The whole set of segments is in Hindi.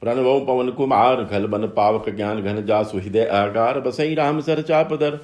प्रणवो पवन कुमार खल बन पावक ज्ञान घन जासु हृदय आकार बसई राम सर चापदर।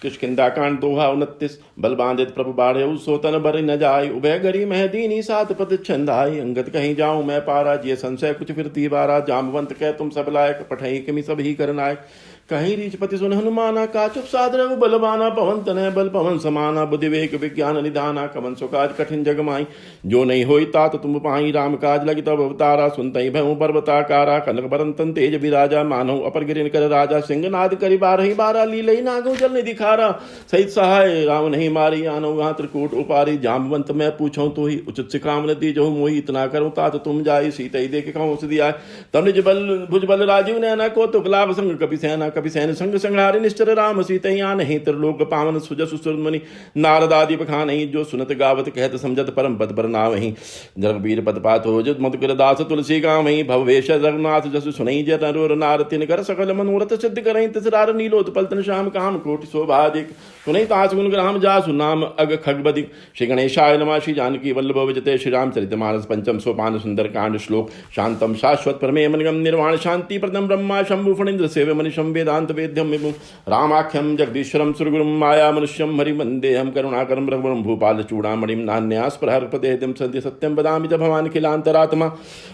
किष्किंधा कांड दोहा 29। बल बांधित प्रभु बाढ़ सोतन बर न जाय उभय गरी महदीनी सात पद छंदाई। अंगत कहीं जाऊं मैं पारा जिय संशय कुछ फिरती बारा। जामवंत कह तुम सब लायक पठई किमि सब ही करनायक। कहीं रीचपति सुन हनुमाना का चुप सादर बलवाना। पवन तनय बल पवन समाना बुद्धि विवेक विज्ञान निधाना। कवन सुकाज कठिन जग माई जो नहीं होई तात तुम पाई। राम काज लगी तब अवतारा सुनतई भय पर्वताकारा। कनक बरंतन तेज विराजा मानो अपर गिरिन कर राजा। सिंहनाद करि बारही बारा लीलई नागो जल निधि खारा। सहित सहाय राम नहीं मारी आनो वहां त्रिकूट उपारी। जामवंत मैं पूछूं तो ही उचित सिखाम नदी जो मोही इतना करूं तात तुम जाई। सीतई देख कहूं दिया तब निज बल भुज बल राजीव नैना को तुक लाभ संग कपि सेना। कपि सैन संग संहारे निश्चर राम सीतैया नहीं त्रिलोक पावन सुजस सुरमणि। नारद आदि बखान नहीं जो सुनत गावत कहत समझत परम पद पर नावहि। जगबीर पद पात रोज मधुकर दास तुलसी गावहि। भववेश रघुनाथ जस सुनई जय नरोर नार। तिन कर सकल मनोरथ सिद्ध करहि तिसरार नीलोत्पल तन श्याम काम कोटि शोभाधिक। सुनई तास गुण ग्राम जासु नाम अग खगबदि। श्री गणेशाय नमः। श्री जानकी वल्लभ विजते श्री रामचरितमानस पंचम सोपान सुंदर कांड श्लोक। शांतम शाश्वत परमे मनगम निर्वाण शांति प्रदम ब्रह्मा शंभु फणीन्द्र सेव्य मनिषं वेदांत वेद्यम विभुं रामाख्यम जगदीश्वरम सुरगुरुम माया मनुष्यम हरिवंदेहम करुणाकरम रघुवरम भूपाल चूड़ामणिं नान्यास प्रहरपदेहम सत्य सत्यम वदामि च भवान् खिलांतरात्मा।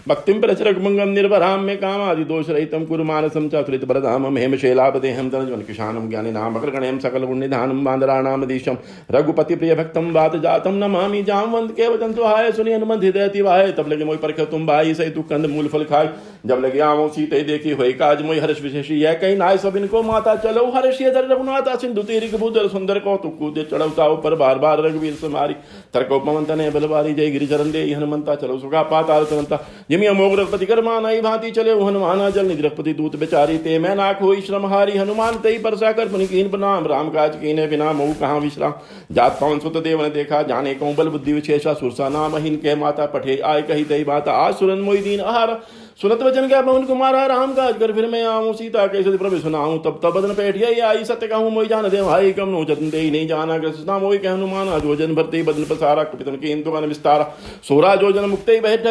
भक्तिं प्रचरक मंगम निर्भराम मे कामादि दोष रहितं कुरु मानसं चातुलित बरधामं हेमशैलापदेहं तनजवन किशानं ज्ञानिनाम अग्रगण्यं सकल गुणनिधानं बांदराणामधीशं रघुपति प्रिय भक्तं वात जातं नमामि। जामवंत के वचन सुहाय सुनि हनुमंत हृदय तिवाय। तब लगे मोहि परख तुम भाई सही तू कंद मूल फल खाय। जब लगे आवो सीते देखी होई काज मोहि हर्ष विशेष यह कहीं नाय सब इनको माता चलो हर्ष ये धर रघुनाथा सिंधु तीरिक भूधर सुंदर कौतुक कूदे चढ़वता ऊपर बार बार रघुवीर समारी। तरको पवन तनय बलवारी जय गिरिचरण दे हनुमंता चलो सुखा पाताल तनंता। जिमि अमोघ रघुपति कर मानाई भांति चले हनुमाना जल निधि रघुपति दूत बेचारी। ते मैं नाक होई श्रम हारी हनुमान तई परसा कर पुनि कीन प्रणाम। राम काज कीने बिना मोह कहाँ विश्राम। जात पवन सुत देव ने देखा जाने कौन बल बुद्धि विशेषा। सुरसा नाम हिन के माता पठे आय कही तई बात। आज सुरन मोहि दीन आहार सुनत वचन क्या पवन कुमारा। राम काज कर फिर मैं आऊँ सीता के सति प्रभु सुनाऊँ। तब तब बदन बैठिए आई सत्य कहूँ मोहि जान दे भाई कम नो जतन दे नहीं जाना। कृष्णा मोहि कह हनुमान जोजन भरते बदन पसारा। कपितन के इंदु मन विस्तारा। 16 जोजन मुक्त बैठ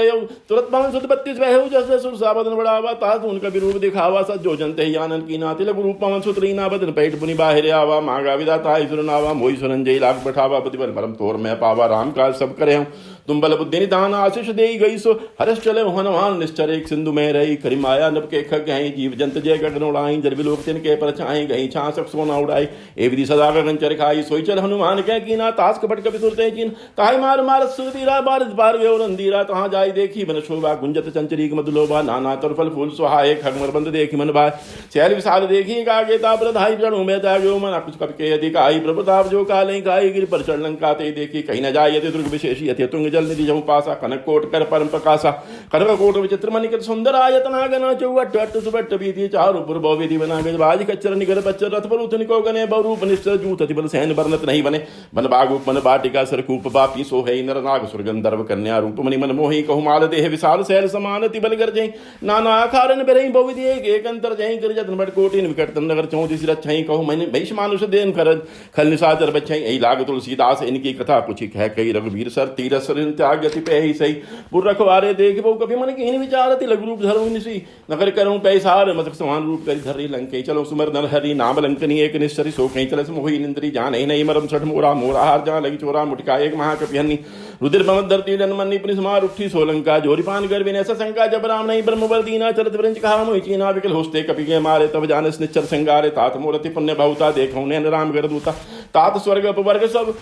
तुरंत पवन सुत 32 बहु जस सुरसा बदन बढ़ावा। तास उनका विरूप दिखावा सत जोजन ते आनंद की नाति लघु रूप पवन सुत रीना बदन पैठ पुनि बाहिर आवा। मांगा विदाता सुरनावा मोहि सुरन जय लाख बैठावा। प्रतिबल परम तोर मैं पावा। राम काज सब करे हूँ तुम बल बुद्धि निधान आशीष दे गई। सो हर्ष चले हनुमान निश्चर एक सिंधु में रही। करी माया नभ के खग गई जीव जंत जय गगन उड़ाई। जल विलोक तिन के पर छाई गई छासक सोना उड़ाई। ए विधि सदा गगन चर खाई सोई चल हनुमान कह कीना। तास कपट कपि सुरते चीन ताहि मार मार सुधीरा बारिश बार वे रंधीरा। तहाँ जाई देखी बन शोभा गुंजत चंचरीक मधुलोभा। नाना तर फल फूल सुहाए खगमर बंद देखी मन भाई। शैल विशाल देखी कागे ताप धाई चढ़ू में त्यागो मन कुछ कप के अधिक आई। प्रभुताप जो काले गाई गिर पर चढ़ लंका ते देखी कहीं न जाय यति दुर्ग विशेषी यति तुंग जल निधि जम पासा। कनक कोट कर परम प्रकाशा। कनक कोट विचित्र मणिकृत सुंदर आयतना गना। चौवट अट्ट सुबट बीती चारु पुर विधि बना गज बाज कच्चर निगर बच्चर रथ पर उथन को गने बहुरूप निश्चर जूत अति बल सहन बरनत नहीं बने। मन बागुप मन बाटिका सरकूप बापी सोहे नर नाग सुरगंधर्व कन्या रूप मणि मन मोहि कहु माल देह विशाल शैल समान अति बल गर जय। नाना आखारन बेरहि बहुविधि एक अंतर जय। कर जतन बट कोटिन विकट तन नगर 34 रक्षई कहु मन महिष मानुष देन कर खल निसाचर बच्छई। एहि लाग तुलसीदास इनकी कथा पुछि कह कई रघुवीर सर तीरस त्याग गति पे ही सही। पुर रखवारे देख बहु कभी मन कीन विचारति लघु रूप धरऊ निसी। नगर करूं पैसार मत समान रूप करि धरि लंके। चलो सुमर नर हरि नाम लंकनी एक निश्चरी। सो कहीं चलस मोहि निंद्री जान नहीं मरम सठ मोरा। मोरा हार जा लगी चोरा मुटका एक महाकपिहन्नी। रुद्र पवन धरती जनमन्नी पुनि समार उठी सोलंका। जोरिपान कर विनय शंका जब राम नहीं ब्रह्म वर दीना। चलत वृंच कहा मोहि चीना विकल होस्ते कपि के मारे। तब जानस निश्चर संगारे तात मोरति पुण्य बहुता। देखौ नैन राम कर दूता तात स्वर्ग अपवर्ग सब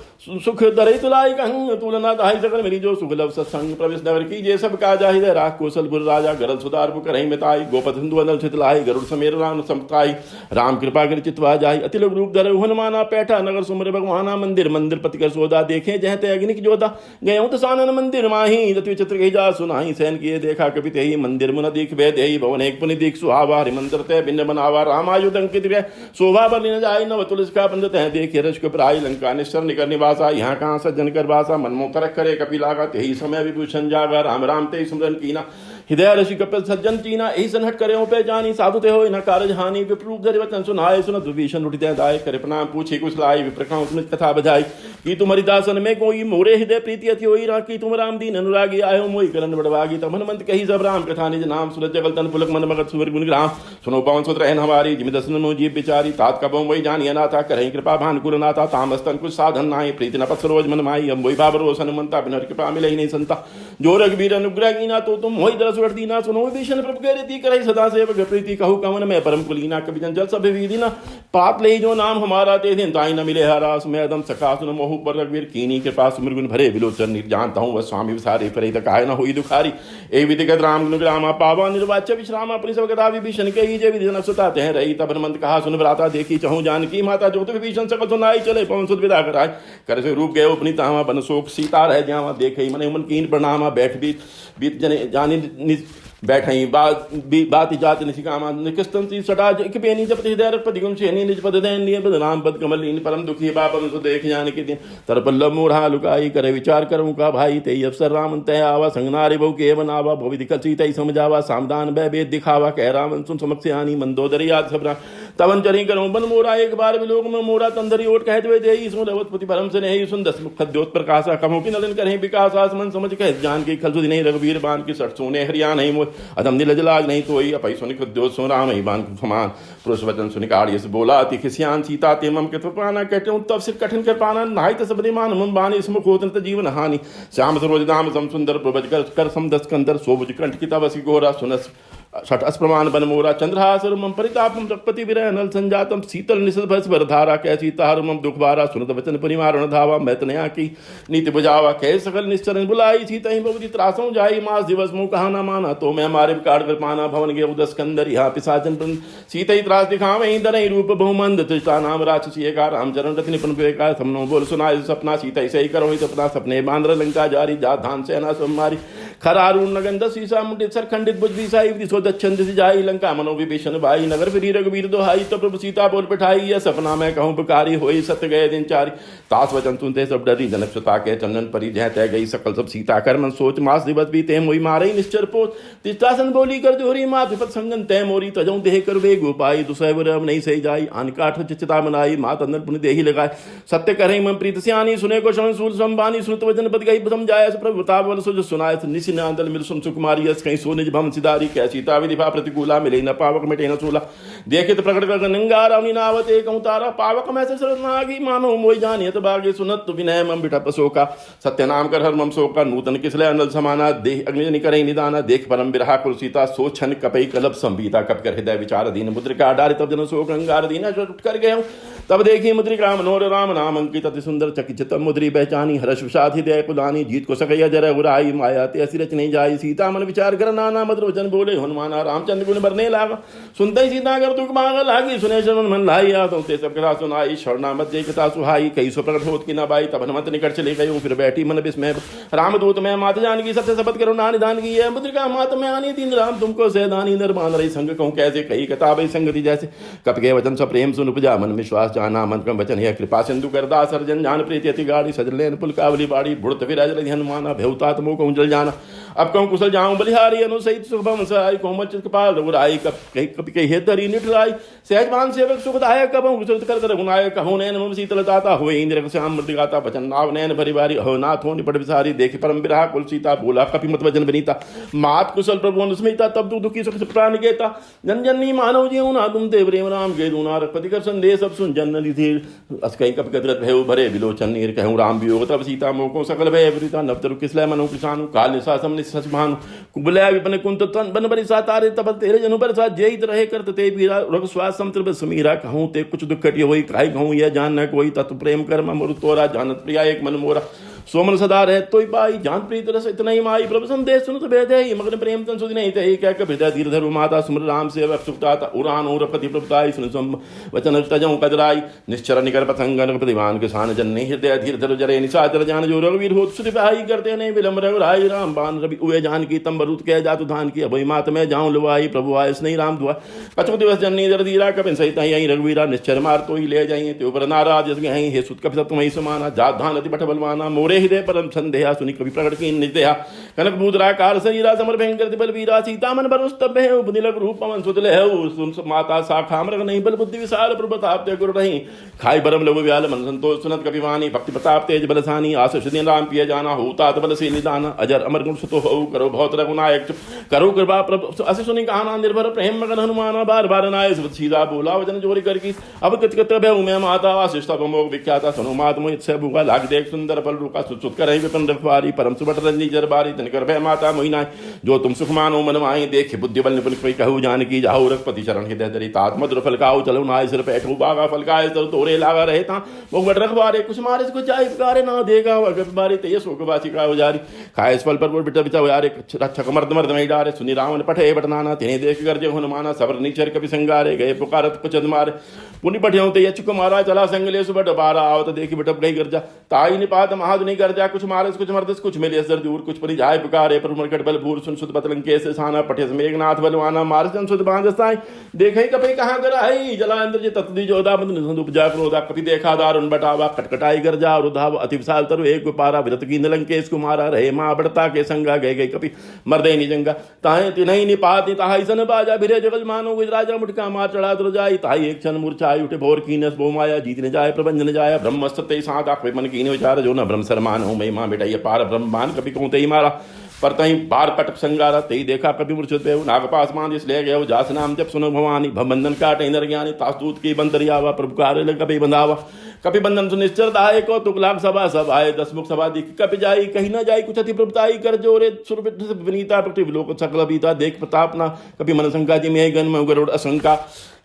सुख दरहि तुलाई कहूँ। तुलना ताहि सकल मेरी जो सुख लव सत्संग प्रवेश नगर की जे सब का जाहि दे। राख कौशलपुर राजा गरल सुधार करहि मिताई। गोपत सिंधु अनल छितलाई गरुड़ समेर राम समताई। राम कृपा कर चितवा जाहि अति लोग रूप धरे हनुमाना। पैठा नगर सुमर भगवाना। मंदिर मंदिर पति कर सोदा देखे जह ते अग्नि की जोधा। गए तो सानन मंदिर माही रति चित्र के जा सुनाही। सैन किए देखा कपि तेहि मंदिर मुन दीख वे देहि। भवन एक पुनि दीख सुहावा। हरि मंदिर ते भिन्न बनावा। रामायुध अंकित शोभा बर न जाय। नव तुलस का बंद तह देखे रश को प्राय। लंका निश्चर निकर निवासा। यहाँ कहाँ सज्जन कर वासा। मनमो तरक करे कपि लागा। तेहि समय विभूषण जागा। राम राम ते सुमरन कीना। हृदय ऋषि कपिल सज्जन कीना यही सनहट करे पहचानी साधु ते हो न कारज हानि विप्रूप धरि वचन सुनाए सुनत विभीषण उठित दाय करे प्रणाम पूछे कुछ लाई विप्रखाओ सुनित कथा बधाई कि तुम्हारी दासन में कोई मोरे हृदय प्रीति अति होई राखी तुम राम दीन अनुरागी आयो मोई करन बड़वागी तब हनुमंत कही सब राम कथा निज नाम सुरत जगल तन पुलक मन मगध सुवर गुण ग्राम सुनो पवन सुत रहन हमारी जिम दसन मो जीव बिचारी तात कबम वही जानी अनाथा करहि कृपा भान कुल नाथा तामस्तन कुछ साधन नाहि प्रीति न पत सरोज मन माई हम वही बाबर रोस हनुमंता बिन कृपा मिले ही नहीं संता जो रघुवीर अनुग्रह कीना तो तुम मोहि दरस वर दीना सुनो विभीषण प्रभु कह रीति करहि सदा सेवक प्रीति कहु कवन में परम कुलीना कवि जन जल सब विधि पात ले जो नाम हमारा ते दिन ताई न मिले हरास में अदम सखा सुन मोहु पर रघुवीर कीनी कृपा सुमिर गुण भरे विलोचन निर्जानता हूँ वह स्वामी विसारे परे तकाय न हुई दुखारी ए विधिगत राम गुण ग्रामा पावा निर्वाच्य विश्राम अपनी सब कथा विभीषण के ही जय विधि न सुता तह रही तब हनुमंत कहा सुन भ्राता देखी चहु जानकी माता जो तो विभीषण सकल सुनाई चले पवन सुत विदा कराय कर से रूप गए अपनी तावा बन शोक सीता रह जावा देखे मन मन कीन प्रणामा बैठ बीत जने जानी बैठई बात जात निशिकामा निकस्तंती सटा एक बेनी जब हृदय रखपति गुण छेनी निज पद दैन लिए बदनाम पद कमल लीन परम दुखी बापम सो देख जान के दिन तरपल्लव मूढ़ा लुकाई करे विचार करूं का भाई ते अवसर राम तय आवा संगनारे बहु के बनावा भवि दिखल सीता समझावा सामदान बै वेद दिखावा कह रावण सुन समक्ष आनी मंदोदरी याद सबरा तवन चरी करूं बन मोरा एक बार विलोक में मोरा तंदरी ओट कहते हुए देई सुन रवतपति परम से नहीं सुन दस मुख द्योत प्रकाशा कमो की नलन करें विकास आसमन समझ कह जान की खल सुधि नहीं रघुवीर बान की सट सोने हरिया नहीं मोह अदम नीलज लाग नहीं तो अपई सुनिक द्योत सो राम ही बान समान पुरुष वचन सुनिकाड़ यस बोला अति खिसियान सीता ते मम कृत पाना कहते तब सिर कठिन कर पाना नाहि त सबदे मान मम बानी इसमुख होतन त जीवन हानि श्याम सरोज दाम सम सुंदर प्रभज कर सम दस कंदर सोभुज कंठ की तवसी गोरा सुनस छठ अस्प्रमाण बन मोरा चंद्रहासुर मम परितापम रघुपति विरह नल संजातम शीतल निशल भस भर धारा कैसी तार मम दुख बारा सुनत वचन परिमारण धावा मैं तनया की नीति बुझावा कह सकल निश्चरण बुलाई सीता ही बहुति त्रासों जाई मास दिवस मुँह कहा न माना तो मैं मारे काट कर पाना भवन गे उदस कंदर यहाँ पिसाचन सीता ही त्रास दिखा वही दरई रूप बहुमंद तुष्टा नाम राक्षसी का रामचरण रथ निपुण का समनो बोल सुनाए सपना सीता ही सही करो सपना सपने बांद्र लंका जारी जा धान सेना समारी खरारून नगंध सीसा मुंडित सर खंडित बुझ बीसाई दक्षिण दिशा जाई लंका मनो विभीषण भाई नगर फिरी रघुवीर दोहाई तो प्रभु सीता बोल बैठाई यह सपना मैं कहूँ पुकारी होई सत्य गए दिन चारी तास वचन सुनते सब डरी जनक सुता के चंदन परी जह तय गई सकल सब सीता कर मन सोच मास दिवस बीते मोई मारे निश्चर पोत तिष्टासन बोली कर जोरी मात विपत संगन तय मोरी तजौ देह कर वे गोपाई दुसैव रव नहीं सही जाई अनकाठ चिता मनाई मात अंदर पुण्य देही लगाए सत्य करे मम प्रीत सियानी सुने को श्रवण सूल संबानी सुनत वचन पद गई समझाया प्रभु बतावल सो जो सुनाय निशिनांदल मिल सुम सुकुमारी यस कहीं सोने भम सिदारी कै सीता विधिभा प्रतिकूला मिले न पावक मिटे न चूला देखे तो प्रकट कर नंगारा नावत एक तारा पावक में से शरणागी मानो मोई जानिए तो बागे सुनत विनय मम बिठप शोका सत्य नाम कर हर मम शोका नूतन किसले अनल समाना देह अग्नि करे निदाना देख परम बिरहा कुल सीता सो छन कपई कलब संबीता कप कर हृदय विचार दीन मुद्रिका डारि तब जन शोक अंगार दीना उठ कर गए तब देखी मुद्रिका मनोर राम नाम अंकित अति सुंदर चकित मुद्री पहचानी हर्ष विषाद हृदय कुलानी जीत को सकैया जर उराई माया ते असि रच नहीं जाई सीता मन विचार कर नाना मधुर वचन बोले हनुमाना रामचंद्र गुण बरने लागा सुनते ही सीता कर दुख मांग लागी सुने शरण मन लाई तो ते सब कथा सुनाई शरणा मत जय कथा सुहाई कई सो प्रकट होत की न बाई तब हनुमंत निकट चले गए फिर बैठी मन विस्मय रामदूत मैं मात जानकी सत्य शपथ करो ना निदान की है मुद्रिका मात में आनी दीन राम तुमको सैदानी निर्माण रही संग कहूँ कैसे कही कथा भाई संगति जैसे कप के वचन सब प्रेम सुन उपजा मन विश्वास जाना मन क्रम वचन है कृपा सिंधु करदा सर्जन जान प्रीति अति गाड़ी सजलेन पुलकावली बाड़ी बुढ़त विराज हनुमाना भेवतात मुँह कहूँ जल जाना अब कहूँ कुशल जाऊँ बलिहारी अनुसहित सुखभम सहाय कोमच कृपाल रघुराई कपि कही हेतरी निठलाई सहजमान सेवक सुखदायक कबहु कुशल कर रघुनाय कहूँ नैन मम शीतलताता हुए इंद्र श्याम मृतिगाता वचन नाव नैन भरिवारी हो नाथ हो निपट विसारी देख परम विरहा कुल सीता बोला कपि मत वचन विनीता मात कुशल प्रभु अनुस्मिता तब तू दुखी सुख प्राण गेता जन जननी मानव जीव ना तुम ते प्रेम राम गे दूना रघुपति कर संदेश सब सुन जन निधि अस कहीं कपि कदरत भय भरे विलोचन नीर कहूँ राम वियोग तब सीता मोको सकल भय वृता नवतरु किसलय मनो किसानु काल निशा समनि सच भानु कुबलया विपन कुंत तन बन बरि सा तारे तब तेरे जनु पर सा जेहित रहे करत ते पीरा रघु स्वास समुद्र समीरा कहूँ ते कुछ दुख कटिय होई काई कहूँ यह जान न कोई तत्व प्रेम कर मरु तोरा जानत प्रिया एक मन मोरा सोमन सदा रह तोय पाई जान प्रीत रस इतना ही माई प्रभु संदेश सुनत भेद है मगन प्रेम तन सुधि नहीं ते क्या कह हृदय धीर धरु माता सुमर राम सेवक सुखताता उरान और पति प्रभुताई सुन सम वचन तजऊ कदराई निश्चर निकर पतंगन प्रतिमान किसान जन ने हृदय धीर धरु जरे निशाचर जान जो रघुवीर होत सुधि पाई करते नहीं विलंब रघुराई राम बान रवि उए जान की तम बरूत कह जातु धान की अभय मात में जाऊं लुआई प्रभु आयस नहीं राम दुआ कछु दिवस जननी जर धीरा कपिन सहित यही रघुवीरा निश्चर मार तो ही ले जाइए ते ऊपर नाराज हे सुत कपि सब तुम्हें समाना जात धान अति बठ बलवाना मोरे मोरे हृदय परम संदेहा सुनि कवि प्रकट की निज देहा कनक मुद्राकार शरीरा समर भयंकर बल वीरा सीता मन बरुस्तभ है उपनिलक रूप पवन सुतले है सुन माता शाखा मृग नहीं बल बुद्धि विशाल प्रताप ते गुरु नहीं खाई बरम लघु व्याल मन संतोष सुनत कवि वाणी भक्ति प्रताप तेज बलसानी आशीष दिन राम पिय जाना होता बल से निदान अजर अमर गुण सुतो हो करो बहुत रघुनायक करो कृपा प्रभु अस सुनि कहाना निर्भर प्रेम मगन हनुमाना बार बार नाय सीधा बोला वचन जोरी कर की अब कत कत भय उमे माता आशीष तब मोग विख्याता सुनो मात मोहित से भूगा लाग देख सुंदर पल रूका सुत कर विपिन रखवारी परम सुबट रंजी जरबारी तन कर भय माता मोहिना जो तुम सुख मानो मन माई देख बुद्धि बल निपुण कोई कहू जान की जाहु रघुपति चरण हृदय धरि तात मधुर फल खाओ चलो नाय सिर बैठो बागा फल खाए तर तोरे लागा रहे ता मोग बट रखवारे कुछ मारे कुछ जाय पुकारे ना देगा वगत बारी ते शोक वासी का उजारी खाए फल पर बिटा बिचा यारे रक्षक मर्द मर्द नहीं डारे सुनि रावण पठे बटनाना तिने देख कर जो हनुमाना सबर नीचर कपि संगारे गए पुकारत कुछ मारे पुनि पठियों ते यचुक मारा चला संगले सुबट बारा आवत देखी बटप गई गर्जा ताई निपात महाद नहीं गर्जा कुछ मारस कुछ मर्दस कुछ मिले असर दूर कुछ परि जाय पुकारे पर मरकट बल भूर सुन सुत बतलं कैसे साना पठे मेघनाथ बलवाना मारसन सुत बांधसाई देखे कपि कहां कर आई जला इंद्र जे तत्दी जोदा बंद संदूप जा क्रोधा कपि देखा दारुण बटावा कटकटाई गर्जा रुधाव अति विशाल तरु एक पारा विरत की लंकेश कुमारा रहे मां बड़ता के संगा गए गए कपि मर्दे निजंगा ताहे तिनहि निपाति ताहि सन बाजा भिरे जगल मानो गुजराजा मुटका मार चढ़ा दुर जाई ताहि एक क्षण मूर्छाई उठे भोर कीनस बो माया जीतने जाए प्रबंधन जाय ब्रह्मस्तते सात आंख मन कीने विचार जो न ब्रह्म सरमान हो महिमा बेटा ये पार ब्रह्मान कपि कहते ही मारा पर तही बार कटक संगारा तेई देखा कभी मूर्छित पे नागपास मान इस ले गए जास नाम जब सुनो भवानी भवबंधन काटे नर ज्ञानी तास्तूत की बंदरियावा प्रभु कार्य कभी बंधावा कभी बंधन सुनिश्चर दाए को तुकलाक सभा सब आए दसमुख सभा दिख कभी जाई कहीं न जाई कुछ अति प्रभुताई कर जोरे सुर विनीता प्रति विलोक सकल बीता देख प्रताप ना कभी मन शंका जी में गण में गरुड़ असंका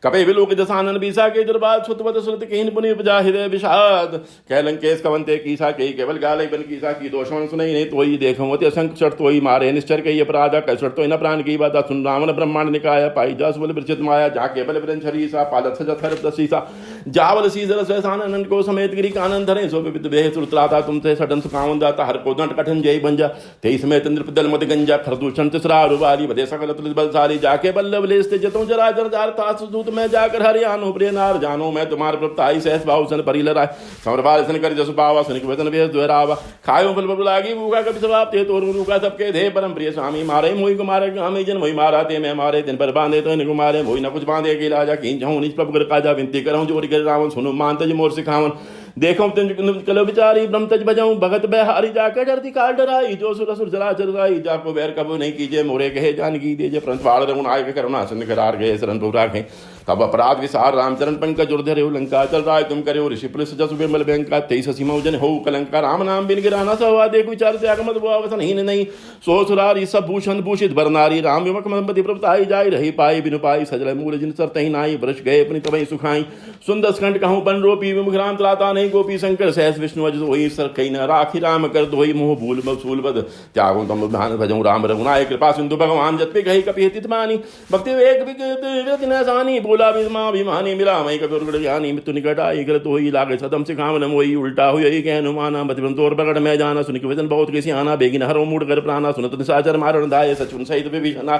कपे विलोक जसानन बीसा के दरबार सुतवत सुरत कहीं पुनि उपजा हृदय विषाद कह लंकेश कवंते कीसा के केवल गाले बन कीसा की दोषण सुनई नहीं तोई देखो अति असंख चढ़ तोई मारे निश्चर के अपराध कैसठ तो इन प्राण की बात सुन रावण ब्रह्मांड निकाय पाई जस बल विरचित माया जा केवल विरन शरीसा पालत सजत हर दसीसा जावल सीजर स्वसान अनंत को समेत गिरी कानन धरे सो विविध बेह सुरत्राता तुमसे सडन सुकावन दाता हर को दंट कठन जय बंजा तेई समेत इंद्र दल मद गंजा खरदूषण तिसरा रुवाली बदे सकल तुल बल सारी जाके बल्लभ लेस्ते जतों जरा जर जार तास दूत मैं जाकर हरियाणो प्रिय नार जानो मैं तुम्हारे प्रताई सहस भाव सन परिल राय समरपाल सन कर जसु पावा सुनिक वचन भेस द्वरावा खायो फल बबु लागी भूखा कभी सवाप ते तोर रूखा सबके थे परम प्रिय स्वामी मारे मोहि को मारे हमें जन मोहि मारा ते मैं मारे दिन पर बांधे तो इनको मारे मोहि न कुछ बांधे के लाजा कीन जाऊं निज प्रभु कर काजा विनती करऊं जोरी कर रावण सुनो मानते जी मोर सिखावन देखो कलो बिचारी ब्रह्म तज बजाऊं भगत बहारी जाके डरती काल डराई जो सुर असुर जरा चराई जाको बैर कबो नहीं कीजिए मोरे कहे जान की दीजिए परंतु बाढ़ रघुन आय करुणा सिंध करार गए शरण पुरा गए तब अपराध विसार रामचरण पंकज उर्धरे लंका चल रहा तुम करे ऋषि पुलिस जसु बिमल बैंका तेईस सीमा उजन हो कलंका राम नाम बिन गिराना सवा देख विचार त्याग मत वो अवसन हीन नहीं सो सुरारी सब भूषण भूषित बरनारी राम विमक मंपति प्रभुताई जाई रही पाई बिनु पाई सजल मूल जिन सर तही नाई वृष गए अपनी तबई सुखाई सुंदर स्कंठ कहूँ बन रोपी विमुख राम त्राता नहीं गोपी शंकर सहस विष्णु अज होई सर कही न राखी राम कर दोई मोह भूल बसूल बद त्यागो तम ध्यान भजऊं राम रघुनाय कृपा सिंधु भगवान जत पे कही कपि हित मानी भक्ति वेग विगत न सानी बोला अभिमानी मिला मई कभी ज्ञानी मृत्यु निकट आई गलत होई लागे सदम से काम वही उल्टा हुई कह हनुमाना मतिब्रम तोर प्रकट में जाना सुनिक वचन बहुत किसी आना बेगिन हरो मूड कर प्राणा सुनत निशाचर मारण दाय सचुन सहित विभीषणा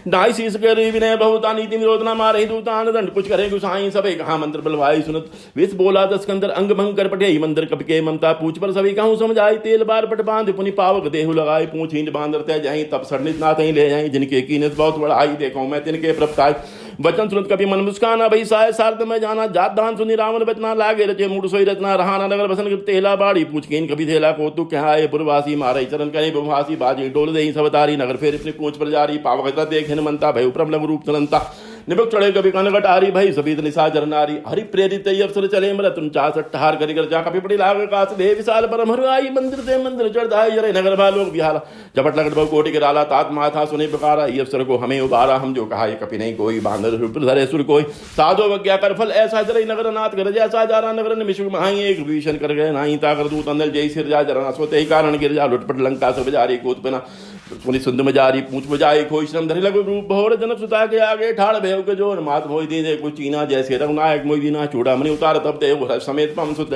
नाई शीस कर विनय बहुता नीति विरोधना मारे दूतान दंड कुछ करे गुसाई सबे कहा मंत्र बलवाई सुनत विष बोला दस कंदर अंग भंग कर पटे मंदिर कप के ममता पूछ पर सभी कहूँ समझ आई तेल बार पट बांध पुनि पावक देहु लगाई पूछ हीन बांधरते जाई तब सड़नित नाथ ले जाई जिनके कीनत बहुत बड़ाई देखो मैं तिनके प्रपताई वचन सुनत कभी मन मुस्काना भई साय सार्थ में जाना जात दान सुनी रावण बचना लागे रचे मूड सोई रचना रहाना नगर बसन तेला बाड़ी पूछ के कभी थेला को तू क्या है पुरवासी मारे चरण करे बहुवासी बाजी डोल दे सबतारी नगर फेर अपनी पूछ पर जारी पावक देख मनता भय प्रबल रूप चलनता निबक चढ़े कभी कनकट आरी भई सभी निशाचर नारी हरि प्रेरित अवसर चले मरत 49 करी कर जा कभी पड़ी लाग कास दे विशाल परम हर आई मंदिर से मंदिर चढ़ दाई जरे नगर भालोक बिहारा झपट लगट बहु कोटि के डाला तात माथा सुने पुकारा ये अवसर को हमें उबारा हम जो कहा कभी नहीं कोई बांधर धरे सुर कोई साधो वज्ञा कर फल ऐसा जरे नगर नाथ कर जैसा जारा नगर ने मिशु महाई एक भीषण कर गए नाही ताकर दूत अंदर जय सिर जा जरा सोते ही कारण गिर जा लुटपट लंका से बजारी कूद पना सुनि सुंद मजारी पूछ बजाई खोई श्रम धरि लघु रूप भोर जनक सुता के आगे ठाड़ भय देव के जो मात मोहि दे कुछ चीना जैसे रघुनायक मोहि दीना चूड़ामणि उतार तब देव समेत पम सुत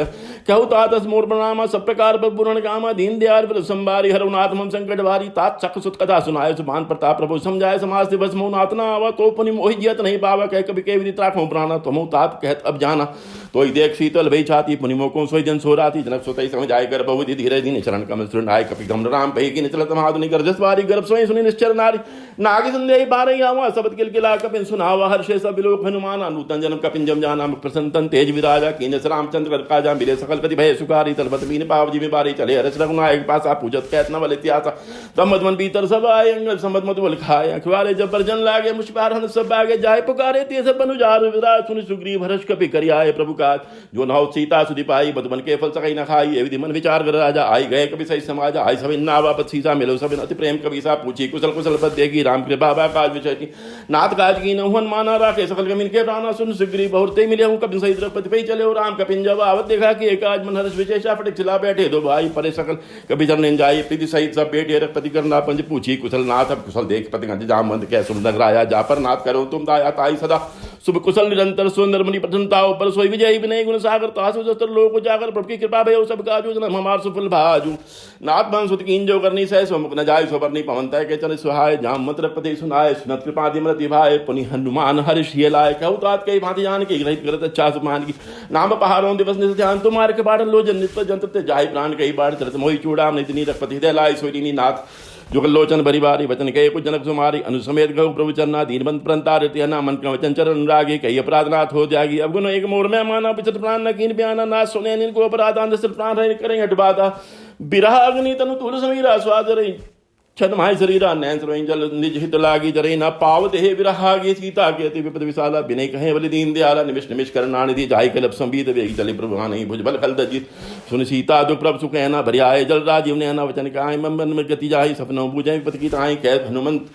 कहु तात मोर प्रणाम सब प्रकार पर पूर्ण कामा दीन दयाल पर संबारी हरुनाथ मम संकट भारी तात चक सुत कथा सुनाय सुभान प्रताप प्रभु समझाय समाज दिवस मोह नातना आवा तो पुनि मोहि जियत नहीं पावा कह कभी के विदित राखो प्राणा तुम तात कहत अब जाना तो देख शीतल भई छाती पुनि मोको सोई जन सोराती जनक सोतई समझाय कर बहु धीरे दीन चरण कमल सुरनाय कपि गम राम पई की निचल तमादुनि कर जसवारी गर्भ सोई सुनि निश्चर नारी नागी संदेह बारही आवा सबत किलकिला कपिन सुनावा हर्षे सब लोक हनुमान नूतन जन्म कपिन जम जाना प्रसन्न तेज विराजा कीन रामचंद्र काजा मिले सकल प्रति भय सुखारी तलबत बीन पाव जी में बारी चले हरस रघुनायक पासा पूजत कहत न बल इतिहास तमद मन भीतर सब आए अंगल समद मत बल खाए अखबारे जब पर जन लागे मुश्पार हन सब आगे जाए पुकारे ते सब अनुजार विराज सुनि सुग्रीव हर्ष कपि करियाए प्रभु का जो नौ सीता सुधि पाई बदमन के फल सकई न खाई एवं मन विचार कर राजा आई गए कभी सही समाज आई सब इन्ना वापस सीता मिलो सब अति प्रेम कभी सा पूछी कुशल कुशल पद देगी राम कृपा बाबा काज विचय नाथ काज की नहुन माना राखे सकल गमिन के प्राणा सुन सुग्रीव बहुते मिले हूं कपिन सही द्रौपदी पे चले हो राम कपिन जब आवत देखा कि एक आज मन हर्ष विशेषा फटिक चिला बैठे दो भाई परे सकल कभी चरण जाई प्रीति सहित सब बेटे रखपति करना पंज पूछी कुशल नाथ अब कुशल देख पति गंज जाम बंद कह सुन राया जा पर नाथ करो तुम दाया ताई सदा शुभ कुशल निरंतर सुंदर मणि प्रसन्नता पर सोई विजय विनय गुण सागर तासु जस्तर लोक जागर प्रभु की कृपा भयो सब काजू जन हमार सुफल भाजू नाथ बन सुत कीन जो करनी सह सो मुख न जाय सो बरनी पवन तय के चल सुहाय जाम मंत्र पति सुनाय सुनत कृपा दिमरति भाय पुनि हनुमान हर्ष ये लाय कहु तात कई भांति जान के रहित करत अच्छा सुमान की नाम पहाड़ों दिवस निस ध्यान तुम्हारे के बाढ़ लो जन नित जंत ते जाय प्राण कई बाढ़ चलत मोहि चूड़ाम नितनी रखपति दे लाय सोईनी नाथ जुगल लोचन बरिवारी वचन कहे कुछ जनक सुमारी अनुसमेत गौ प्रभु चरना दीन प्रंता रहती ना मन का वचन चरण रागी कई अपराधनाथ हो जागी अब गुनो एक मोर में माना पिछत प्राण न कीन बयाना ना सुने निन को अपराध अंध प्राण रहे करें हटबादा बिरह अग्नि तनु तुल समीरा स्वाद रही छद माय शरीरा नैन सरोइन जल निज हित लागी जरे न पावत हे विरहागी सीता के अति विपद विशाला बिनय कहे बलि दीन दयाला निमिष निमिष करनानि दी जाय कलप संबीत वेगी चले प्रभु नहीं भुज बल खल दजित सुन सीता दुख प्रभु सुख है भरि आए जल राजीव ने न वचन काय मन में गति जाहि सपनों बुझै विपत की ताई कह हनुमंत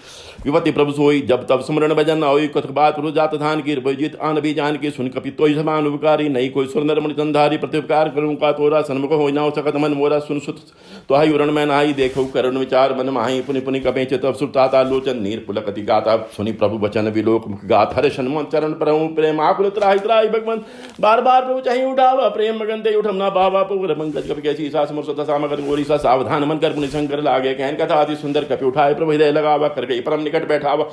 विपति प्रभु सोई जब तब स्मरण भजन होई कथक बात प्रभु जात धान की विजित आन भी जान के सुन कपि तोय समान उपकारी नहीं कोई सुर नर मणि संधारी प्रत्युपकार करूं का तोरा सन्मुख होई ना सकत मन मोरा सुन सुत तो हाई उरण में नाई देखो करुण विचार मन माही पुनि पुनि कपे चितव सुरताता लोचन नीर पुलकति गाता सुनि प्रभु वचन विलोक मुख गात हरे हनुमान चरण परहु प्रेम आकुल त्राहि त्राहि भगवंत बार बार प्रभु चाहि उठावा प्रेम मगन दे उठम ना बाबा पुर पंकज कपि कैसी सास मुर सदा सामगर गोरी सा सावधान मन कर पुनि शंकर लागे कहन कथा अति सुंदर कपि उठाए प्रभु हृदय लगावा कर गई परम निकट बैठावा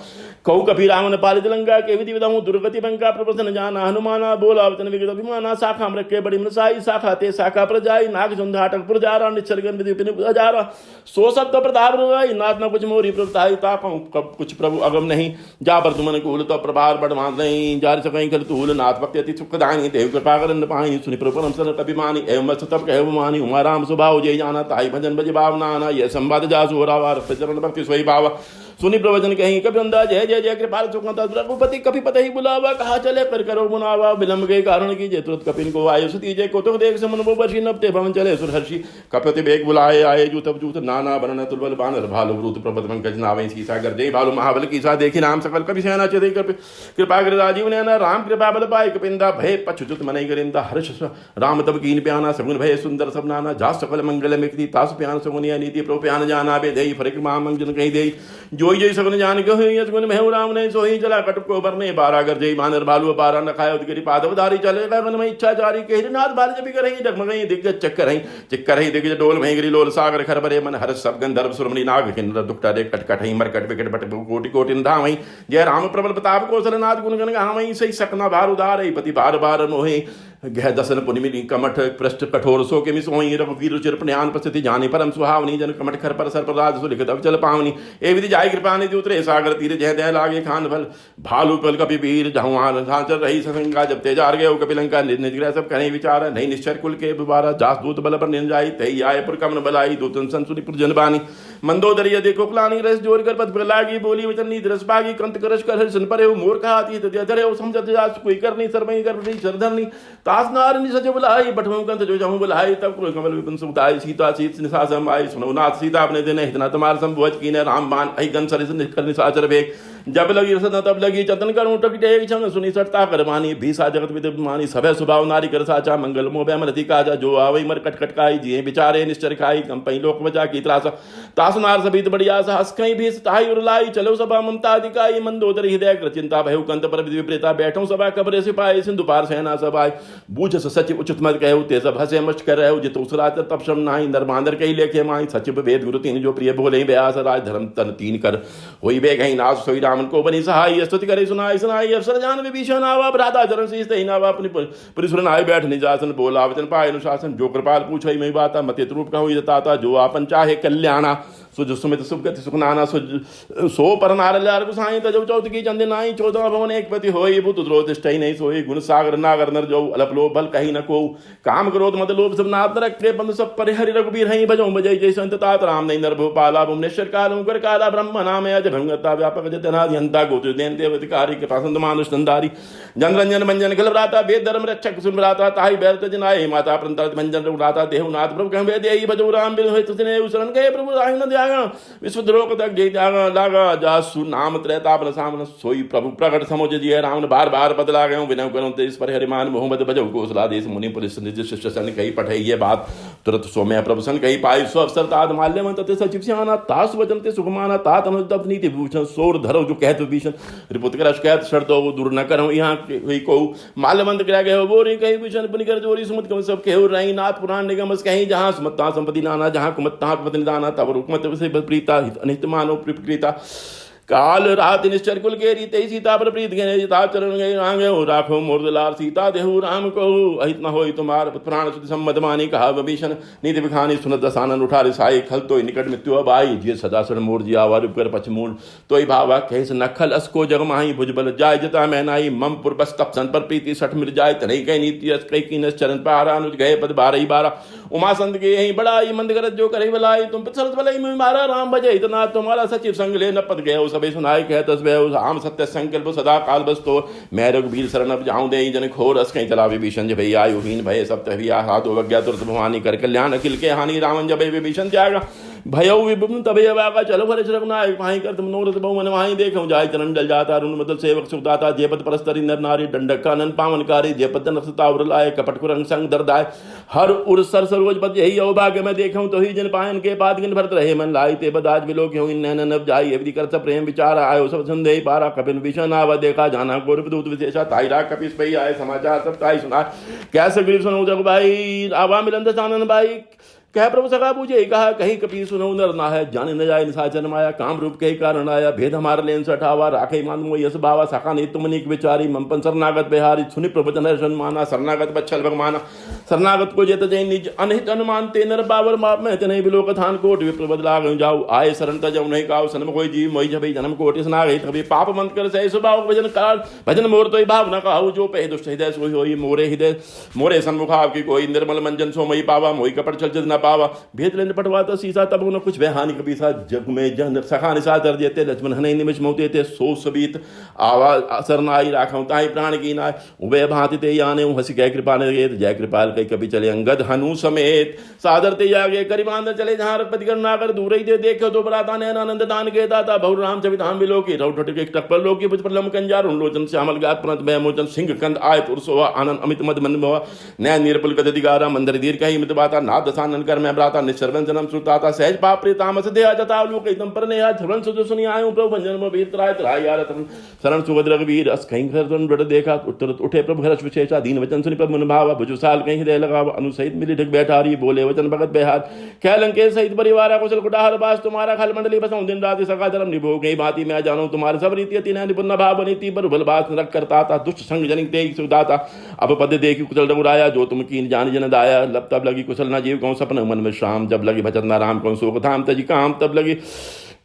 कहु कपि रावण पालित लंका के विधि विधाऊ दुर्गति बंका प्रपसन जाना हनुमाना बोला वचन विगत अभिमाना शाखा रखे बड़ी मनसाई शाखा ते शाखा पर जाई नाग सुंधाटक पुर जारा निसर्गन विधि पिन हजारा सो सब तो प्रताप रही नाथ न कुछ मोरी प्रभुताई तापं कुछ प्रभु अगम नहीं जा पर तुमन कूल तो प्रभार बड़ मान नहीं जार सकई कर तूल नाथ भक्ति अति सुखदानी देव कृपा करन पाई सुनि प्रभु परम सरल अभिमानी एवं मस्त तब कहु मानी उमा राम स्वभाव जय जाना ताई भजन भज भावना ना यह संवाद जासु होरावार प्रचरण भक्ति सोई भावा सुनि प्रवचन कहीं कभी अंदा जय जय जय कृपाल सुखता रघुपति कभी पत ही बुलावा कहा चले कर करो मुनावा विलंब के कारण की जय तुरंत कपिन को आयु सती जय को तो देख समन वो वर्षी नपते भवन चले सुरहर्षि कपति बेग बुलाए आए जूत अब जूत नाना बनन तुलबल बानर भालु ब्रूत प्रबत पंकज नावे सीसा कर जय भालु महाबल की सा देखी नाम सकल कभी सेना चले कृपा कर राजीव ने ना राम कृपा बल पाए कपिंदा भय पछुत मनई गरिंदा हर्ष राम तब कीन प्याना सगुन भय सुंदर सब नाना जा सकल मंगल मिक्ति तास प्यान सगुनिया नीति प्रो प्यान जाना बे देई फरिक मामंजन कही देई जोई जय सगुन जान गो यजगुन महु राम ने सोही चला कटक को बरने बारा कर जय बानर भालु बारा न खायो उदगिरी पादव धारी चले गए मन में इच्छा जारी के नाथ बाल जब करही डगमगई दिग्गज चक्कर ही चिक्कर ही दिग्गज डोल महगिरी लोल सागर खर बरे मन हर सब गंधर्व सुरमणि नाग किन्नर दुखटा दे कटकट ही मरकट विकट बट कोटि कोटि धामई जय राम प्रबल प्रताप कौशल नाथ गुण गण गावई सही सकना भार उदार पति बार बार मोहे गह दसन पुनिमिनी कमठ पृष्ठ कठोर सो के मिसोई रघुवीर चिर प्रण्यान प्रसिद्धि जानी परम सुहावनी जन कमठ खर पर सर पर राज सुलिखित अवचल पावनी ए विधि जाय कृपा निधि उतरे सागर तीर जय दय लागे खान फल भालू पल कपि वीर जहुआन चल रही ससंगा जब तेजार गए कपिलंका निग्रह सब कहीं विचार नहीं निश्चर कुल के बुबारा जास दूत बल पर निन जाई तई आय पुर कमन बलाई दूतन संसुनि पुर जनबानी मंदोदरिय देखो क्लानी रस जोर कर पद लागी बोली वचन नी रस बागी कंत करश कर हर्षन परे मोर कहाती तरे समझत जास कोई करनी सरमई कर नहीं सरधरनी तास नारनी सज बुलाई बठमु कंत जो जाऊं बुलाई तब कोई कमल विपिन सुताई सीता सीत निसासम आई सुनो नाथ सीता अपने दिन इतना तुम्हार संभोज कीने राम बाण आई गन सरिस निकर निसाचर वेग जब लगी रसना तब लगी चतन करूं टक छन सुनी सटता कर मानी भीसा जगत विद मानी सभय स्वभाव नारी कर साचा मंगल मोह मरती काजा जो आवई मर कट कटकाई जिये बिचारे निश्चर खाई कंपई लोक बचा की त्रास तास नार सबित बढ़िया हस कहीं भी ताई उरलाई चलो सभा ममता अधिकाई मंदोदर हृदय कर चिंता भय कंत पर विप्रेता बैठो सभा कबरे सिपाही सिंधु पार सेना सभाई बूझ सचिव उचित मत कहो ते सब हसे मच कर रहे जित उसरा तप श्रम नाई नर बांदर कही लेखे माई सचिव वेद गुरु तीन जो प्रिय बोले व्यास राज धर्म तन तीन कर होई बे कहीं नाश सोई रामन को बनी सहाय स्तुति करे सुनाई सुनाई अवसर जान विभीषण आवा भ्राता चरण शीस तही नावा अपनी परिसुरन आए बैठ निजासन बोला वचन पाए अनुशासन जो कृपाल पूछई मई बाता मते रूप कहूँ ताता जो आपन चाहे कल्याणा सुज सुमित सुगति सुखनाना सो पर नार लार गुसाई तजब चौथ की चंद नाई 14 भवन एक पति होई भूत द्रोह तिष्ठई नहीं सोई गुण सागर नागर नर जो अलप लोभ बल कहीं न को काम क्रोध मद लोभ सब नाथ रखे बंद सब परिहरि रघुबीर हई भजो बजई जय संत तात राम नहीं नर भूपाला भुवनेश्वर काल कर काला ब्रह्म नाम अज भंगता व्यापक जतनादि हंता गोत्र देन देवतिकारी के पासंत मानुष नंदारी जन रंजन मंजन खिल भ्राता वेद धर्म रक्षक सुन भ्राता ताहि बैरत जनाए माता प्रंतर मंजन रघुनाथा देवनाथ प्रभु कहवे देई भजो राम बिन होय तुसने शरण गए प्रभु राहि न त्यागा विश्वद्रोह तक जय त्यागा लागा जासु नाम त्रैतापन सामन सोई प्रभु प्रकट समुझ जिय राम बार बार बदला गयो विनय करो तेज पर हरिमान मोहम्मद भजो कोसला देश मुनि पुलिस निज शिष्य सन कही पठई ये बात तुरंत सोम्य प्रभु सन कही पाई सो अवसर ताद माल्यवंत ते सचिव सियाना तास वचन ते सुखमाना तात अनुदप नीति भूषण सोर धरो जो कहत भीषण रिपुत कर कहत शर्तो वो दूर न करो यहाँ हुई को माल्यवंत कह गए वो रे कही भूषण पुनि कर जोरी सुमत कम सब केहु रही नाथ पुराण निगम कहीं जहाँ सुमत्ता संपत्ति नाना जहाँ कुमत्ता पति निदाना तब रुकमत से प्रीता अनित मानो प्रीता काल रात निश्चर कुल के रीते सीता पर प्रीत गए सीता चरण गए रांगे हो राखो मोरदलार सीता देहु राम को अहित न होई तुम्हार प्राण सुध सम्मत मानी कहा विभीषण नीति बिखानी सुनत दसानन उठा रिसाई खल तो निकट मृत्यु अब आई जिय सदासुर मोर जी आवा रूप कर पछमूल तोई भावा कहिस नखल असको जग माही भुजबल जाय जता मैनाई मम पुर बस तपसन पर प्रीति सठ मिर जाय तनई कई नीति अस कई की चरण पारा अनुज गए पद 12 उमा संत के यही बड़ाई मंद करत जो करे भलाई तुम पिछलत भलाई में मारा राम भजे इतना तुम्हारा सचिव संग ले न पद गए सभी सुनाई कहत बे आम सत्य संकल्प सदा काल बस्तो मैं रघुबीर शरण अब जाऊं दे जन खोर अस कहीं चला विभीषण जब भैया युहीन भय सब तभिया हाथ अवज्ञा तुरत भवानी कर कल्याण अखिल के हानि रावण जब विभीषण त्यागा भयो विभुम तबे वागा चलो भरे रघुनायक भाई कर तुम नोरत बहु मन वहीं देखो जाय चरण डल जाता रुण मदल सेवक सुखदाता जेपत परस्तरी नर नारी दंडक कानन पावनकारी जेपत नसता उरलाय कपट कुरंग संग दरदाय हर उर सर सरोज पद यही अवभाग्य मैं देखूं तो ही जन पायन के बाद गिन भरत रहे मन लाई ते बदाज बिलो क्यों नैन नब जाई एवदी कर सब प्रेम विचार आयो सब संदेह पारा कपिन विषण आवा देखा जाना गौरव दूत विशेषा ताईरा कपिस पई आए समाचार सब ताई सुना कैसे गरीब सुनो जग भाई आवा मिलन दसानन भाई कह प्रभु सखा पूछे कहा कहीं कपी सुनो नर ना है जाने न जाए निशाचर माया काम रूप के कारण आया भेद हमार लेन सठावा राखे मान मो यस बावा सखा ने तुमनिक विचारी मंपन शरणागत बिहारी सुनि प्रवचन हर्षण माना शरणागत बच्छल भगवाना शरणागत को जेत जय निज अनहित अनुमान ते नर बावर माप में तने बिलो कथान कोट विप्र बदला गयो जाऊ आए शरण त जब नहीं काव सनम कोई जीव मोहि जब जन्म कोटि सना गई तभी पाप मंत कर सह स्वभाव भजन काल भजन मोर तो भाव न कहू जो पे दुष्ट हृदय सोई होई मोरे हृदय मोरे सन्मुखाव की कोई निर्मल मंजन सो मई पावा मोहि कपट चल न पावा भेद लेने पटवाता सीसा तब न कुछ वहानी कभी सा जग में जन सखा निशा कर देते लक्ष्मण हने निमिष मोते थे सो सबीत आवाज असरनाई राखौ ताई प्राण की नाय उबे भांति ते याने हसी कह कृपा ने जय कृपाल कई कभी चले अंगद हनु समेत सादर ते जागे करीबान चले जहां रघुपति करना कर दूर ही दे देखो तो बराता ने आनंद दान के दाता बहु राम चवितान बिलो की रौठ के टप्पल लो की प्रलम कंजार उन लोचन श्यामल गात प्रंत में मोचन सिंह कंद आय पुरुषवा आनंद अमित मद मन मोह नैन निरपुल गद दिगारा मंदर दीर्घ कही मित बाता नाद दसानन कर मैं ब्राता निसर्वन जन्म सुताता सहज पाप प्रेतामस दे जता लोक एकदम पर ने आज झवन सुजो सुनी आयो प्रभु भंजन में वीर त्राय त्राय यार शरण सुभद्र रघुवीर अस कहीं घर बड़ देखा उत्तर उठे प्रभु हर्ष विशेषा दीन वचन सुनि प्रभु मन भावा भुजुसाल कहीं हृदय लगाव अनुसहित मिली ढक बैठारी बोले वचन भगत बेहार कै लंके सहित परिवार कुशल कुटार बास तुम्हारा खल मंडली बसऊं दिन रात सका धर्म निभो गई भांति मैं जानूं तुम्हारे सब रीति अति निपुण भाव नीति पर बल बास रख करता था दुष्ट संग जनिक ते सुदाता अब पद देखी कुशल रघुराया जो तुम कीन जान जन दाया लब तब लगी कुशल न जीव कौन सपन मन में शाम जब लगी भजन राम कौन शोक धाम तजी काम तब लगी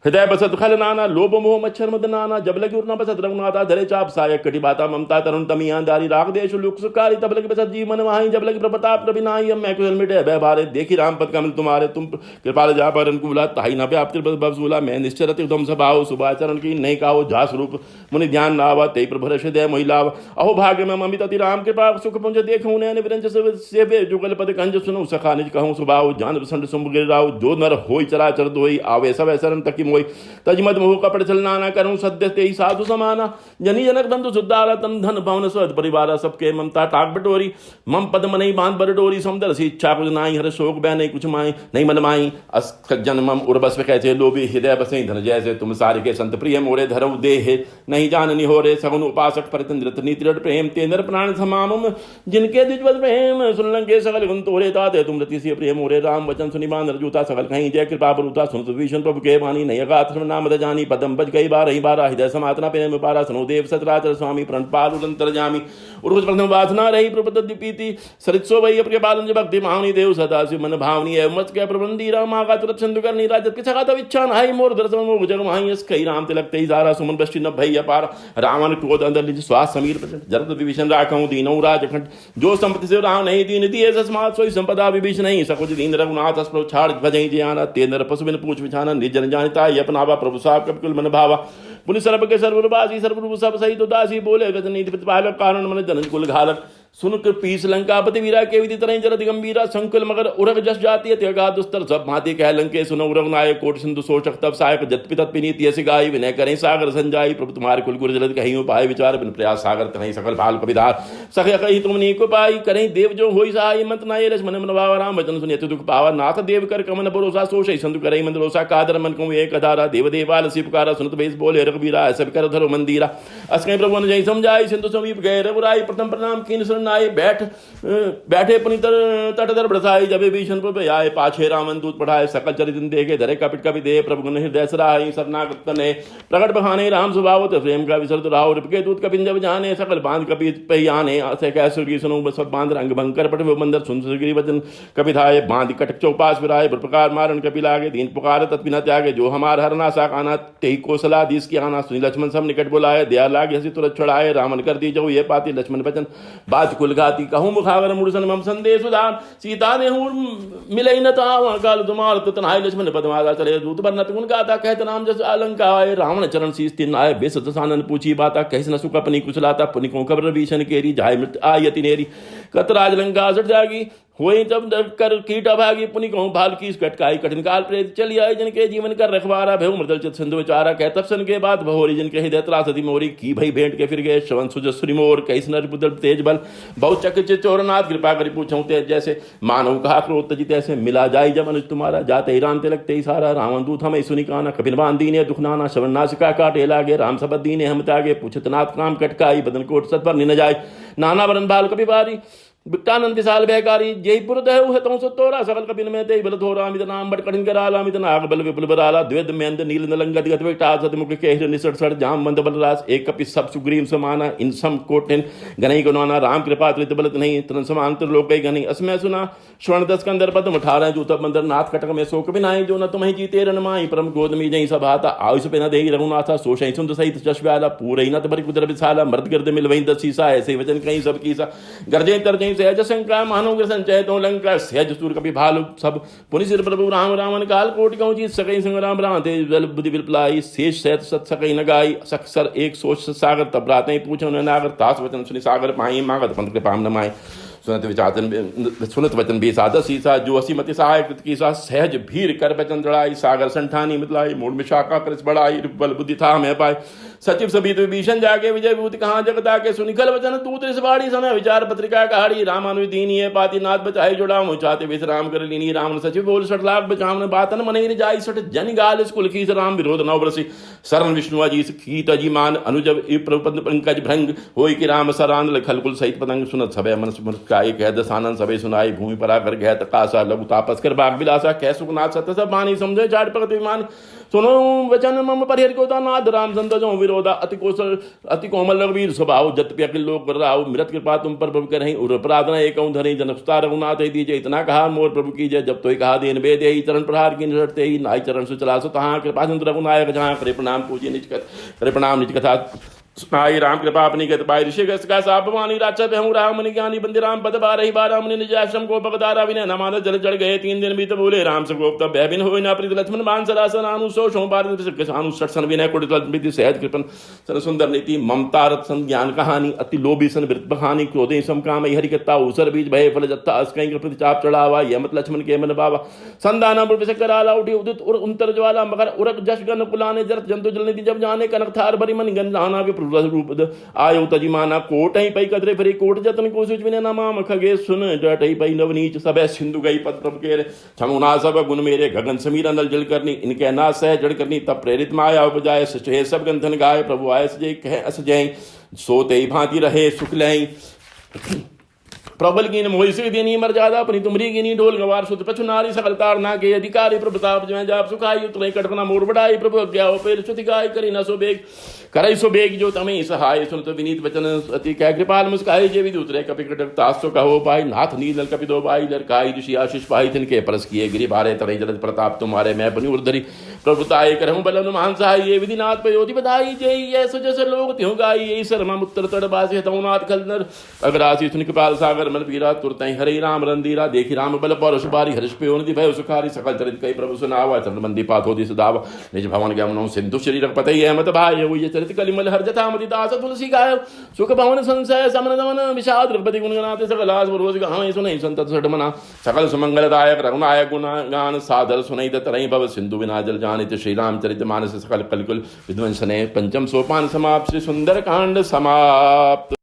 हृदय बसत खल नाना लोभ मोह मच्छर मद नाना जब लगी उड़ना बसत रघुनाथा धरे चाप सायक कटी बाता ममता तरुण तमिया दारी राग देश लुक सुकारी तब लगी बसत जीवन वहाई जब लगी प्रताप प्रभिनाई मैं कुशल मिटे भय भारे देखी राम पद कमल तुम्हारे तुम कृपाल जा पर अनुकूला ताही न व्याप्त बसूला मैं निश्चर तुम सभाओ सुभाचरण की नहीं काहो जास रूप मुनि ध्यान नावा ते प्रभर हृदय महिला अहो भाग्य में अमित अति राम कृपा सुख पुंज देखूं नैन विरंज सेवे जुगल पद कंज सुनो सखा निज कहूं सुभाओ जान प्रसन्न सुम गिराओ जो नर होई चराचर दोई आवे सब शरण तक मोई तजमद मोह कपड़ चलना न करूँ सद्य ते साधु समाना जनी जनक बंधु सुद्धारा तन धन भवन स्वद परिवार सबके ममता टाक बटोरी मम पद मनई बांध बर डोरी समुदर सी इच्छा कुछ नाई हर शोक बै नहीं कुछ माई नहीं मन माई अस जन्मम उर्बस कैसे लोभी हृदय बसे धन जैसे तुम सारे के संत प्रिय मोरे धरव देह नहीं जाननी हो रे सगुन उपासक परितंद्रित नीति प्रेम ते नर प्राण समाम जिनके द्विजवत प्रेम सुन लंके सकल गुण तोरे ताते तुम रति से प्रेम मोरे राम वचन सुनि बांधर जूता सकल कहीं जय कृपा परुता सुन विष्णु प्रभु के वाणी नहीं अगात नाम जानी पदम बज कई बार ही बारा हृदय समातना प्रेम पारा सुनो देव सतराचर स्वामी प्रणपाल उदंतर जामी उर्वज प्रथम वासना रही प्रपदीपीति सरित्सो वही प्रिय बालन भक्ति मावनी देव सदा शिव मन भावनी है मत के प्रबंधी राम आगा तुरत सिंधु करनी राजत के छका इच्छा हाई मोर दर्शन मोह जग माही इस कई राम तिलक तेई जारा सुमन बष्टि न भई अपार रावण क्रोध अंदर लिज श्वास समीर प्रचंड जरत विभीषण राखऊं दीनऊ राजखंड जो संपत्ति से राम नहीं दीन दिए सस्मात सोई संपदा विभीषण नहीं सकुच दीन रघुनाथ अस्प्रभ छाड़ भजई जियाना तेंद्र पशु बिन पूछ विछाना निर्जन जानता अपनावा प्रभु साहब कपिकुल मन भावा पुनि सर्व के सर्वरूपासी सर्वरूप सब सहित उदासी बोले गजनीति प्रतिपालक कारण मन धन कुल घालक सुनक पीस लंकापति वीरा के विधि तरह जरद गंभीरा संकुल मगर उरग जस जाती त्यागा दुस्तर सब भांति कह लंके सुनो उरग नायक कोट सिंधु शोषक तब सायक जत पितत पिनीति ऐसी गाय विनय करें सागर संजाई प्रभु तुम्हारे कुल गुरु जलद कहीं उपाय विचार बिन प्रयास सागर कहीं सकल भाल कविधार सखय कही तुम नीक उपाय करें देव जो होई सहाय मत नाये रस मन मन भावा राम वचन सुनियत दुख पावा नाथ देव कर कमन भरोसा सोष संतु करे मन भरोसा कादर मन को एक अधारा देव देवाल सिपकारा सुनत बेस बोले रघुबीरा ऐसा कर धरो मंदिरा अस्कई प्रभु ने जय समझाई सिंधु समीप गए रघुराई प्रथम प्रणाम कीन शरणाई बैठे पुनित तटधर बरसाई जब भीषण पर आए पाछे रामन दूत पढ़ाए सकल चरित देखे धरे कपिट कवि दे प्रभु गुण हृदय सराई शरणागत ने प्रकट बहाने राम स्वभावत प्रेम का विसर्त राव के दूत कपिन जब जाने सकल बांध कपि पहियाने असे कैसुर की सुनो सब बांध रंग भंकर पट मंदर सुन सुगिरी वचन कपि धाये बांध कटक चौपास विराय प्रकार मारण कपि लागे दीन पुकार तत्विना त्यागे जो हमार हरना साकाना तेहि कोसला दीस की आना सुनी लक्ष्मण सब निकट बुलाए दया लागे हसी तुरंत छुड़ाए रामन कर दी जो ये पाती लक्ष्मण वचन बात कुल घाती कहूँ मुखावर मुड़सन मम संदेश उदान सीता ने मिले न तावा काल तुमार तनहाय लक्ष्मण पदमादा चले दूत बरन तुन गाता कहत नाम जस अलंका आए रावण चरण शीस तिन आए बेसत सानन पूछी बाता कैस न सुख अपनी कुशलाता पुनिकों खबर भीषण केरी जाय मृत आयति नेरी कत राज लंका सट जागी हुई जब कर कीट अभागी पुनि कहूँ भाल की कटकाई कठिन काल प्रेत चली आई जिनके जीवन कर रखवारा भेव मृदल चित सिंधु विचारा कह तब सन के बाद भहोरी जिनके हृदय त्रासदी मोरी की भई भेंट के फिर गए श्रवण सुजसुरी मोर कैस नर बुदल तेज बल बहुत चक्र चोरनाथ कृपा करी पूछूं तेज जैसे मानव कहा क्रोध तजित ऐसे मिला जाई जब अनुज तुम्हारा जाते ही राम तिलक तेई सारा रावण दूत हमें सुनी काना कपिल बांध दीने दुख नाना श्रवण नासिका काटे लागे राम सबद दीने हम त्यागे पूछत नाथ काम कटकाई बदन कोट सत पर निन जाय नाना वरन बाल कपि बारी विक्टानंद विशाल भयकारी जय पुरदह तो सतोरा सकल कपिन में ते बल थोरा मित नाम बट कठिन कराला मित नाग बल विपुल बराला द्वेद मेंद नील नलंगत गत विक्टा सत मुख के निसट सट जाम मंद बल रास एक कपि सब सुग्रीव समाना इन सम कोटिन गनई गनवाना राम कृपा त्रित बलत नहीं तन समान त्रिलोक गई असमय सुना स्वर्ण दस कंदर पद्म 18 जूत बंदर नाथ कटक में शोक बिनाई जो न तुम्हें जीते रन माई परम गोद में जई सब आता आयुष पे न देही रघुनाथा सोशई सुंद सहित जश व्याला पूरे न तबरी कुदर विशाला मर्द गर्द मिल वहीं दस सीसा ऐसे वचन कहीं सब कीसा गरजे तरजे सहज शंका मानव संचय तो लंका सहज सूर कपि भालु सब पुनि सिर प्रभु राम रावण काल कोटि कहूँ जीत सकई संग राम राते जल बुद्धि विपलाई शेष सहित सत सकई न गाई सक्षर एक सोच सागर तब राते पूछो न नागर तास वचन सुनि सागर पाई मागत पंथ कृपाम नमाय सुनत वचन भी साधा सीसा जो असी मति सहाय कृत की सा सहज भीर कर बचन चढ़ाई सागर संठानी मितलाई मूड में शाखा कृष बढ़ाई बल बुद्धि था मैं पाए सचिव सभी विभीषण जाके विजय भूति कहाँ जगता के सुनिखल वचन तूत बाड़ी समय विचार पत्रिका कहाड़ी रामानुदीनी है पाति नाथ बचाई जोड़ा चाहते विश्राम कर लीनी राम सचिव बोल सठ लाख बचावन बातन मन जाई सठ जन गाल स्कुल की राम विरोध नव बरसी शरण विष्णु अजी कीत अजी मान अनुजब प्रपद पंकज भृंग होई कि राम सरान लखल कुल सहित पतंग सुनत सभय मन का कह दसानंद सभे सुनाई भूमि पर आकर गह तकासा लघु तापस कर बाग बिलासा कह सुखनाथ सत्य सब मानी समझे चाट पकत विमान सुनो वचन मम परिहर को नाथ राम संतजो विरोधा अति कोमल रघुवीर स्वभाव जत अखिल लोक राव मृत कृपा तुम पर प्रभु करहीं उर प्रार्थना एक धरी जनपता रघुनाथ दीजिए इतना कहा मोर प्रभु की जय जब तो कहा देन वेद ही चरण प्रहार की निरटते ही नाई चरण से चला सो तहाँ कृपा सिंधु रघुनायक जहाँ करे प्रणाम पूजिए निज करे प्रणाम निज कथा सुनाई राम कृपा अपनी गत पाई ऋषि का साप भवानी राचा हूँ राम मुनि ज्ञानी बंदे राम पद बार ही बार मुनि निज आश्रम को पकदारा विनय नमान जल चढ़ गए 3 दिन बीत बोले राम से गोप्त भयबिन हो ना प्रीत लक्ष्मण मान सरासन आनु सो सोपानु सन विनय कुटिल विधि सहज कृपन सन सुंदर नीति ममता रथ सन ज्ञान कहानी अति लोभी सन वृत बहानी क्रोधे सम काम हरिकता उसर बीज भय फल जत्ता अस्कई प्रति चाप चढ़ावा यमत लक्ष्मण के मन बाबा संदाना कराला उठी उदित उंतर ज्वाला मगर उरक जश गन कुलाने जरत जंतु जल निधि जब जाने कनक थार भरी मन गन लाना रूप आयो तजिमाना कोट ही पई कदरे फिर कोट जतन को सुच विने नाम खगे सुन डट ही पई नवनीच सब सिंधु गई पद प्रभ के छमुना सब गुण मेरे गगन समीरा नल जल करनी इनके ना सह जड़ करनी तब प्रेरित माया उपजाय सचे सब गंधन गाय प्रभु आय सजय कह अस जय सोते भांति रहे सुख लय प्रबल की मोहि से देनी मर जादा अपनी तुमरी गिनी ढोल गवार सुत पछु नारी सकल तारना के अधिकारी प्रताप जय जाप सुखाई उतरे कटकना मोर बढ़ाई प्रभु अज्ञा पेर सुति गाय करी न सो बेग करई सो बेग जो तमें सहाय सुन तो विनीत वचन अति क्या कृपाल मुस्काई जे विधि उतरे कपि कटक तासो कहो पाई नाथ नील कपि दो बाई लरकाई ऋषि आशीष पाई तिनके परस किए गिरि बारे तरे जलद प्रताप तुम्हारे मैं बनी उर्धरी प्रभुताय करहूं बलन महान सहाय ये विधि नाथ पयोधि बधाई जय ऐसो जैसे लोग त्यों गाई यही शर्मा उत्तर तड़ बासे तौनाथ खलनर अग्रासी सुन कृपाल सागर मन पीरा तुरतई हरि राम रंदीरा देखी राम बल पौरुष बारी हर्ष प्योनिधि भय सुखारी सकल चरित कई प्रभु सुनावा चंद्रमंदी पाथोदि सदाव निज भवन गमनो सिंधु शरीर पतई अमत भाय ये चरित कलिमल हर जथा मति दास तुलसी गाय सुख भवन संशय समन दमन विषाद रघुपति गुणगणाते सकलास रोज गावे सुनई संतत सडमना सकल सुमंगलदायक रघुनायक गुणगान सादर सुनई तरई भव सिंधु विना जल जानित श्री रामचरित मानस सकल कलकुल विध्वंसने पंचम सोपान समाप्त श्री सुंदर कांड समाप्त।